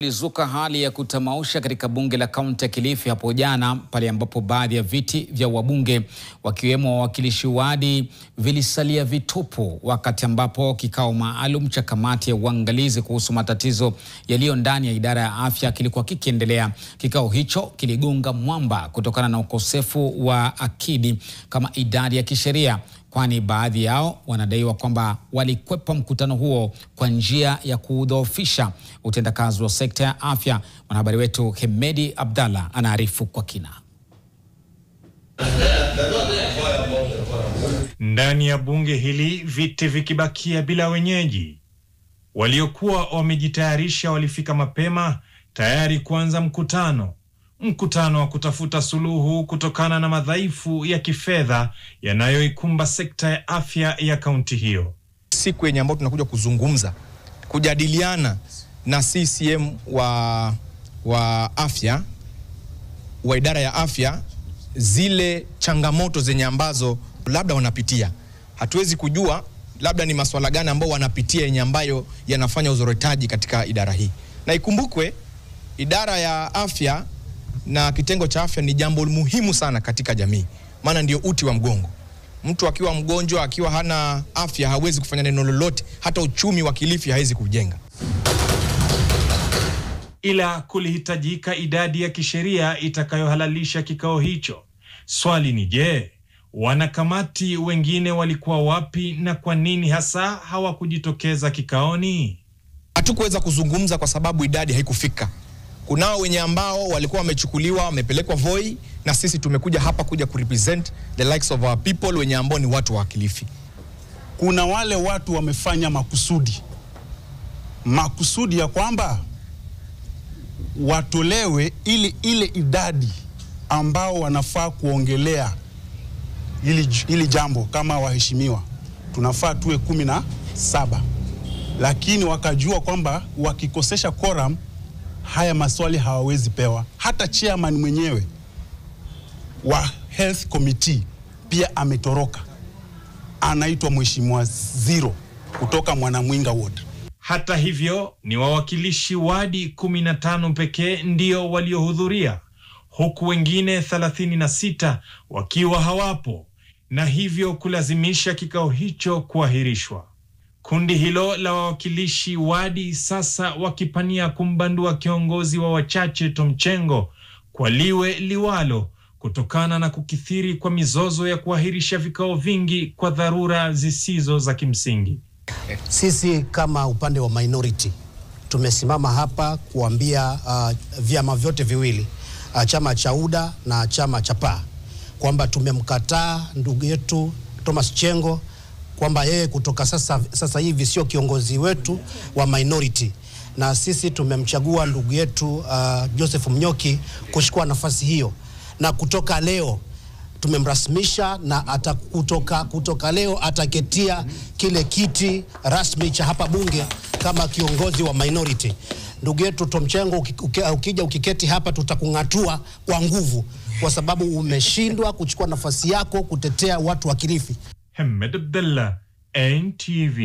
Lizuka hali ya kutamausha katika bunge la kaunti ya Kilifi hapo jana, pale ambapo baadhi ya viti vya wabunge wakiwemo wawakilishi wadi vilisalia vitupu, wakati ambapo kikao maalum cha kamati ya uangalizi kuhusu matatizo yaliyo ndani ya idara ya afya kilikuwa kikiendelea. Kikao hicho kiligonga mwamba kutokana na ukosefu wa akidi kama idadi ya kisheria, kwani baadhi yao wanadaiwa kwamba walikwepa mkutano huo kwa njia ya kudhoofisha utendakazi wa sekta ya afya. Mwanahabari wetu Hemedi Abdalla anaarifu kwa kina. Ndani ya bunge hili viti vikibakia bila wenyeji, waliokuwa wamejitayarisha walifika mapema tayari kuanza mkutano wa kutafuta suluhu kutokana na madhaifu ya kifedha yanayoikumba sekta ya afya ya kaunti hiyo. Siku yenye ambayo tunakuja kuzungumza, kujadiliana na CCM wa afya, wa idara ya afya, zile changamoto zenye ambazo labda wanapitia. Hatuwezi kujua labda ni masuala gani ambao wanapitia yenye ambayo yanafanya uzoretaji katika idara hii. Na ikumbukwe idara ya afya na kitengo cha afya ni jambo muhimu sana katika jamii, maana ndio uti wa mgongo. Mtu akiwa mgonjwa, akiwa hana afya, hawezi kufanya neno lolote, hata uchumi wa Kilifi hawezi kujenga. Ila kulihitajika idadi ya kisheria itakayohalalisha kikao hicho. Swali ni je, wanakamati wengine walikuwa wapi na kwa nini hasa hawakujitokeza kikaoni? Hatukuweza kuzungumza kwa sababu idadi haikufika. Kunao wenye ambao walikuwa wamechukuliwa, wamepelekwa Voi, na sisi tumekuja hapa kuja kurepresent the likes of our people wenye ambao ni watu wa Kilifi. Kuna wale watu wamefanya makusudi ya kwamba watolewe ile idadi ambao wanafaa kuongelea ili jambo. Kama waheshimiwa tunafaa tuwe 17, lakini wakajua kwamba wakikosesha quorum haya maswali hawawezi pewa. Hata chairman mwenyewe wa health committee pia ametoroka, anaitwa Mheshimiwa Zero kutoka Mwanamwinga ward. Hata hivyo ni wawakilishi wadi 15 pekee ndio waliohudhuria, huku wengine 36 wakiwa hawapo, na hivyo kulazimisha kikao hicho kuahirishwa. Kundi hilo la wawakilishi wadi sasa wakipania kumbandua kiongozi wa wachache Tom Chengo kwa liwe liwalo, kutokana na kukithiri kwa mizozo ya kuahirisha vikao vingi kwa dharura zisizo za kimsingi. Sisi kama upande wa minority tumesimama hapa kuambia vyama vyote viwili, chama cha UDA na chama cha PA, kwamba tumemkataa ndugu yetu Thomas Chengo, kwamba yeye kutoka sasa hivi sio kiongozi wetu wa minority, na sisi tumemchagua ndugu yetu Joseph Mnyoki kuchukua nafasi hiyo, na kutoka leo tumemrasmisha, na kutoka leo ataketia kile kiti rasmi cha hapa bunge kama kiongozi wa minority. Ndugu yetu Tom Chengo, ukija ukiketi hapa tutakung'atua kwa nguvu, kwa sababu umeshindwa kuchukua nafasi yako kutetea watu wa Kilifi. Hemedi Abdalla, NTV.